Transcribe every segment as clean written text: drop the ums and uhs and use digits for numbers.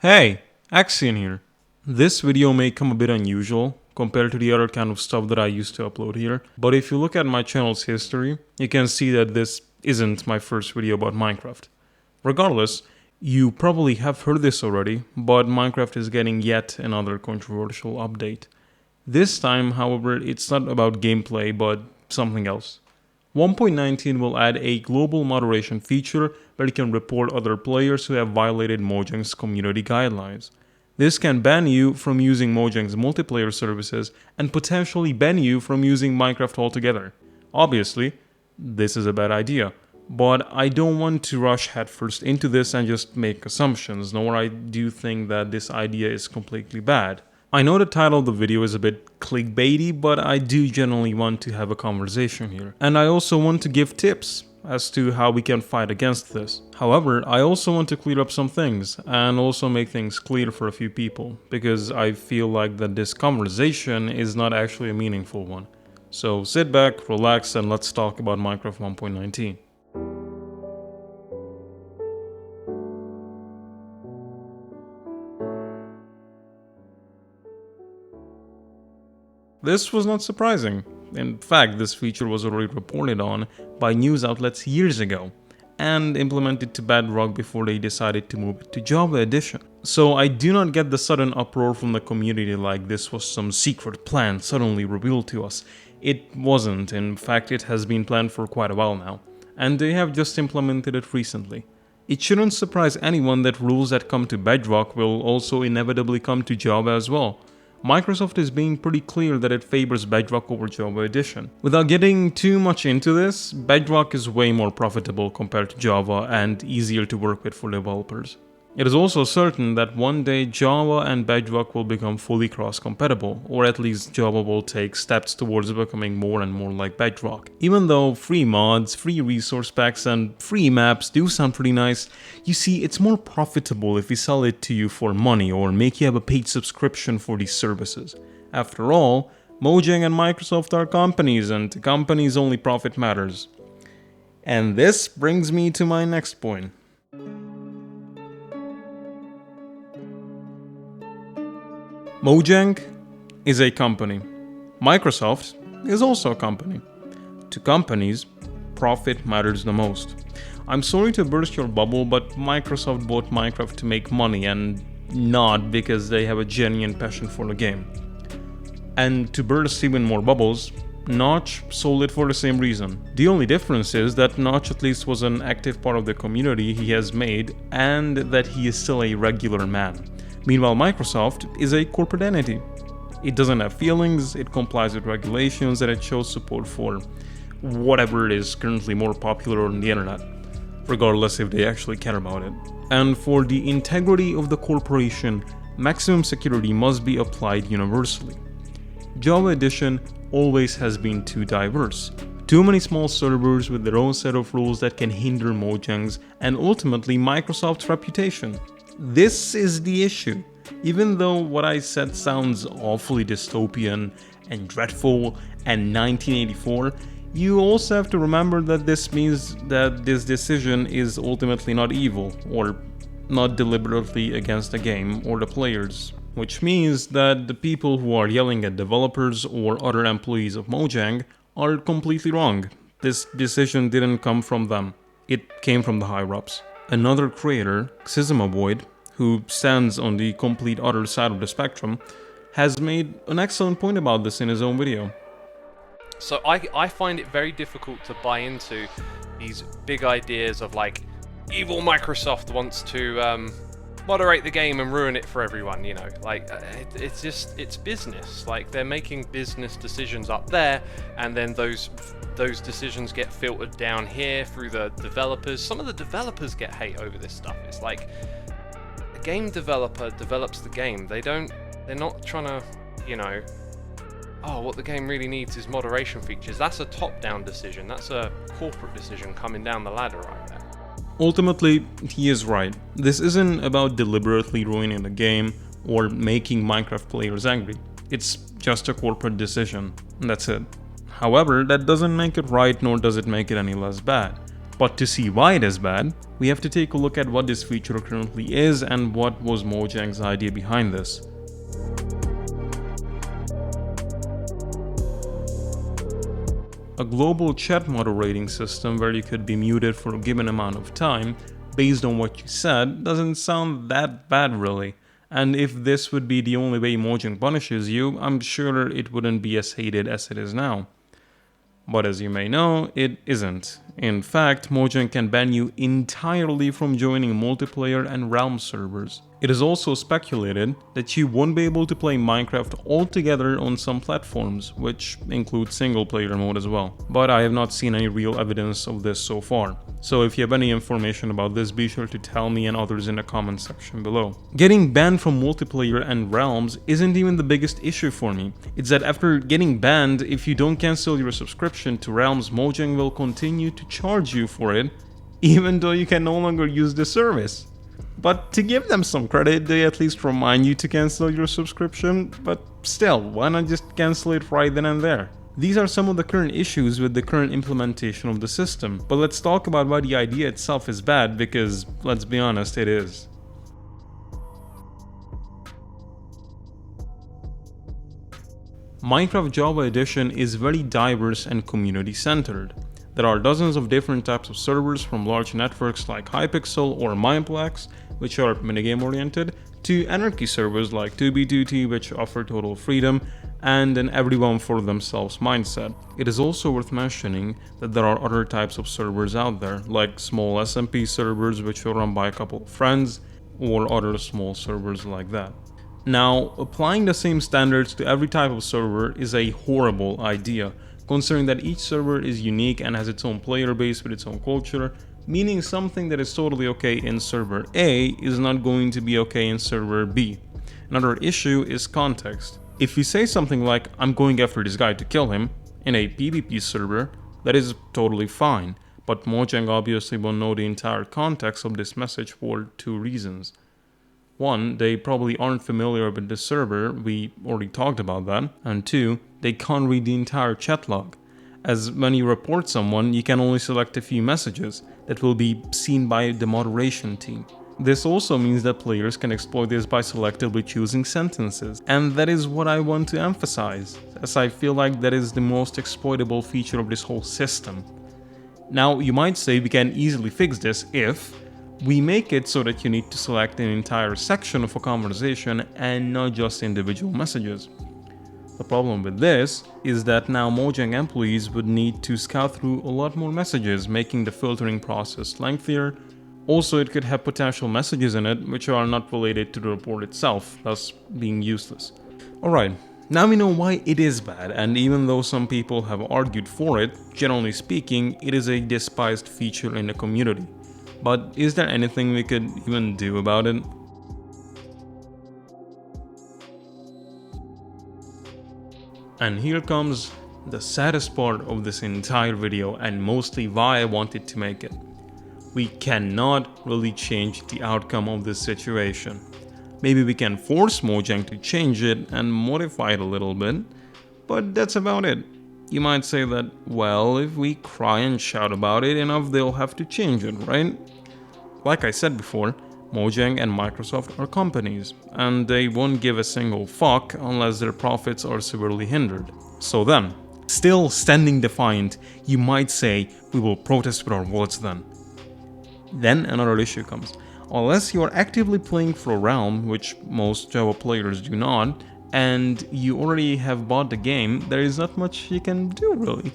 Hey, Axion here. This video may come a bit unusual compared to the other kind of stuff that I used to upload here, but if you look at my channel's history, you can see that this isn't my first video about Minecraft. Regardless, you probably have heard this already, but Minecraft is getting yet another controversial update. This time, however, it's not about gameplay, but something else. 1.19 will add a global moderation feature where you can report other players who have violated Mojang's community guidelines. This can ban you from using Mojang's multiplayer services and potentially ban you from using Minecraft altogether. Obviously, this is a bad idea, but I don't want to rush headfirst into this and just make assumptions, nor I do think that this idea is completely bad. I know the title of the video is a bit clickbaity, but I do genuinely want to have a conversation here. And I also want to give tips as to how we can fight against this. However, I also want to clear up some things and also make things clear for a few people, because I feel like that this conversation is not actually a meaningful one. So sit back, relax, and let's talk about Minecraft 1.19. This was not surprising. In fact, this feature was already reported on by news outlets years ago and implemented to Bedrock before they decided to move it to Java Edition. So I do not get the sudden uproar from the community like this was some secret plan suddenly revealed to us. It wasn't. In fact, it has been planned for quite a while now, and they have just implemented it recently. It shouldn't surprise anyone that rules that come to Bedrock will also inevitably come to Java as well. Microsoft is being pretty clear that it favors Bedrock over Java Edition. Without getting too much into this, Bedrock is way more profitable compared to Java and easier to work with for developers. It is also certain that one day Java and Bedrock will become fully cross-compatible, or at least Java will take steps towards becoming more and more like Bedrock. Even though free mods, free resource packs, and free maps do sound pretty nice, you see, it's more profitable if we sell it to you for money or make you have a paid subscription for these services. After all, Mojang and Microsoft are companies, and to companies only profit matters. And this brings me to my next point. Mojang is a company. Microsoft is also a company. To companies, profit matters the most. I'm sorry to burst your bubble, but Microsoft bought Minecraft to make money and not because they have a genuine passion for the game. And to burst even more bubbles, Notch sold it for the same reason. The only difference is that Notch at least was an active part of the community he has made and that he is still a regular man. Meanwhile, Microsoft is a corporate entity. It doesn't have feelings, it complies with regulations, and it shows support for whatever it is currently more popular on the internet, regardless if they actually care about it. And for the integrity of the corporation, maximum security must be applied universally. Java Edition always has been too diverse. Too many small servers with their own set of rules that can hinder Mojang's and ultimately Microsoft's reputation. This is the issue. Even though what I said sounds awfully dystopian and dreadful and 1984, you also have to remember that this means that this decision is ultimately not evil or not deliberately against the game or the players. Which means that the people who are yelling at developers or other employees of Mojang are completely wrong. This decision didn't come from them. It came from the higher-ups. Another creator, Xisumavoid, who stands on the complete other side of the spectrum, has made an excellent point about this in his own video. So I find it very difficult to buy into these big ideas of like, evil Microsoft wants to moderate the game and ruin it for everyone, you know, like it's business. Like, they're making business decisions up there, and then those decisions get filtered down here through the developers. Some of the developers get hate over this stuff. It's like, a game developer develops the game. They're not trying to, you know, oh, what the game really needs is moderation features. That's a top-down decision. That's a corporate decision coming down the ladder right there. Ultimately, he is right. This isn't about deliberately ruining the game or making Minecraft players angry. It's just a corporate decision, and that's it. However, that doesn't make it right, nor does it make it any less bad. But to see why it is bad, we have to take a look at what this feature currently is and what was Mojang's idea behind this. A global chat moderating system where you could be muted for a given amount of time based on what you said doesn't sound that bad really. And if this would be the only way Mojang punishes you, I'm sure it wouldn't be as hated as it is now. But as you may know, it isn't. In fact, Mojang can ban you entirely from joining multiplayer and realm servers. It is also speculated that you won't be able to play Minecraft altogether on some platforms, which includes single player mode as well. But I have not seen any real evidence of this so far. So if you have any information about this, be sure to tell me and others in the comment section below. Getting banned from multiplayer and realms isn't even the biggest issue for me. It's that after getting banned, if you don't cancel your subscription to realms, Mojang will continue to charge you for it, even though you can no longer use the service. But to give them some credit, they at least remind you to cancel your subscription, but still, why not just cancel it right then and there? These are some of the current issues with the current implementation of the system, but let's talk about why the idea itself is bad, because let's be honest, it is. Minecraft Java Edition is very diverse and community-centered. There are dozens of different types of servers, from large networks like Hypixel or Mineplex, which are minigame oriented, to anarchy servers like 2b2t, which offer total freedom and an everyone for themselves mindset. It is also worth mentioning that there are other types of servers out there, like small SMP servers which are run by a couple of friends, or other small servers like that. Now, applying the same standards to every type of server is a horrible idea, considering that each server is unique and has its own player base with its own culture, meaning something that is totally okay in server A is not going to be okay in server B. Another issue is context. If you say something like, "I'm going after this guy to kill him," in a PvP server, that is totally fine, but Mojang obviously won't know the entire context of this message for two reasons. One, they probably aren't familiar with the server, we already talked about that, and two, they can't read the entire chat log, as when you report someone, you can only select a few messages that will be seen by the moderation team. This also means that players can exploit this by selectively choosing sentences, and that is what I want to emphasize, as I feel like that is the most exploitable feature of this whole system. Now, you might say we can easily fix this if we make it so that you need to select an entire section of a conversation and not just individual messages. The problem with this is that now Mojang employees would need to scout through a lot more messages, making the filtering process lengthier. Also, it could have potential messages in it which are not related to the report itself, thus being useless. Alright, now we know why it is bad, and even though some people have argued for it, generally speaking, it is a despised feature in the community. But is there anything we could even do about it? And here comes the saddest part of this entire video, and mostly why I wanted to make it. We cannot really change the outcome of this situation. Maybe we can force Mojang to change it and modify it a little bit, but that's about it. You might say that, well, if we cry and shout about it enough, they'll have to change it, right? Like I said before, Mojang and Microsoft are companies, and they won't give a single fuck unless their profits are severely hindered. So then, still standing defiant, you might say, we will protest with our wallets then. Then another issue comes. Unless you are actively playing for a realm, which most Java players do not, and you already have bought the game, there is not much you can do really.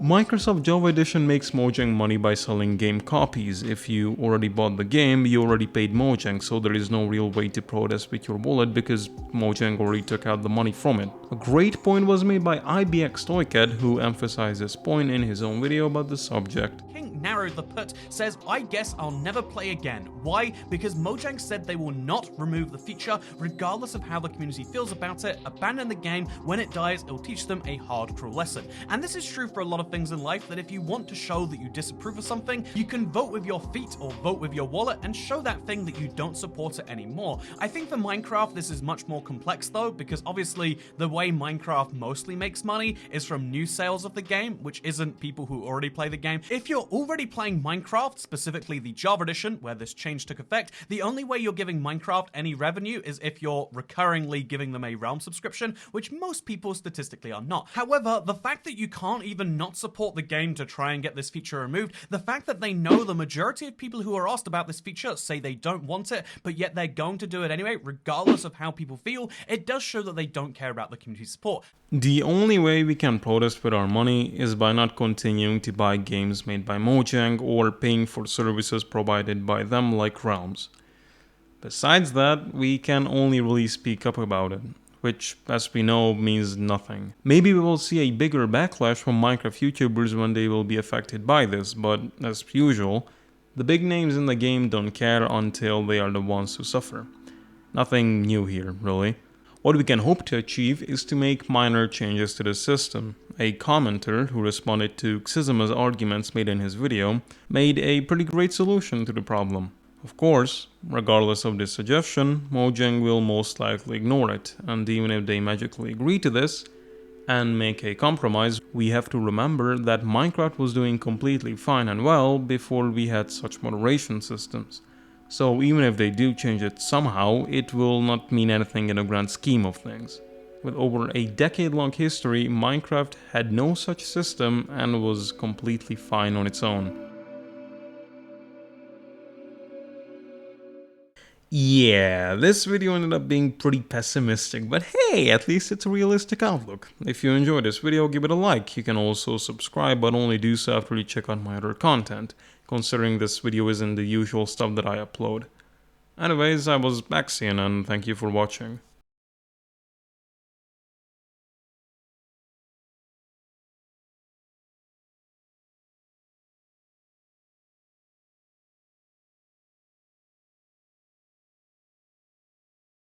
Microsoft Java Edition makes Mojang money by selling game copies. If you already bought the game, you already paid Mojang, so there is no real way to protest with your wallet because Mojang already took out the money from it. A great point was made by IBX Toycat, who emphasized this point in his own video about the subject. Narrow the Put says, I guess I'll never play again. Why? Because Mojang said they will not remove the feature regardless of how the community feels about it. Abandon the game. When it dies, it'll teach them a hardcore lesson. And this is true for a lot of things in life, that if you want to show that you disapprove of something, you can vote with your feet or vote with your wallet and show that thing that you don't support it anymore. I think for Minecraft this is much more complex though, because obviously the way Minecraft mostly makes money is from new sales of the game, which isn't people who already play the game. If you're already already playing Minecraft, specifically the Java edition, where this change took effect, the only way you're giving Minecraft any revenue is if you're recurringly giving them a Realm subscription, which most people statistically are not. However, the fact that you can't even not support the game to try and get this feature removed, the fact that they know the majority of people who are asked about this feature say they don't want it, but yet they're going to do it anyway, regardless of how people feel, it does show that they don't care about the community support. The only way we can protest with our money is by not continuing to buy games made by Mojang or paying for services provided by them like Realms. Besides that, we can only really speak up about it, which, as we know, means nothing. Maybe we will see a bigger backlash from Minecraft YouTubers when they will be affected by this, but as usual, the big names in the game don't care until they are the ones who suffer. Nothing new here, really. What we can hope to achieve is to make minor changes to the system. A commenter who responded to Xizima's arguments made in his video made a pretty great solution to the problem. Of course, regardless of this suggestion, Mojang will most likely ignore it, and even if they magically agree to this and make a compromise, we have to remember that Minecraft was doing completely fine and well before we had such moderation systems. So even if they do change it somehow, it will not mean anything in the grand scheme of things. With over a decade-long history, Minecraft had no such system and was completely fine on its own. Yeah, this video ended up being pretty pessimistic, but hey, at least it's a realistic outlook. If you enjoyed this video, give it a like. You can also subscribe, but only do so after you check out my other content, considering this video isn't the usual stuff that I upload. Anyways, I was Maxian, and thank you for watching.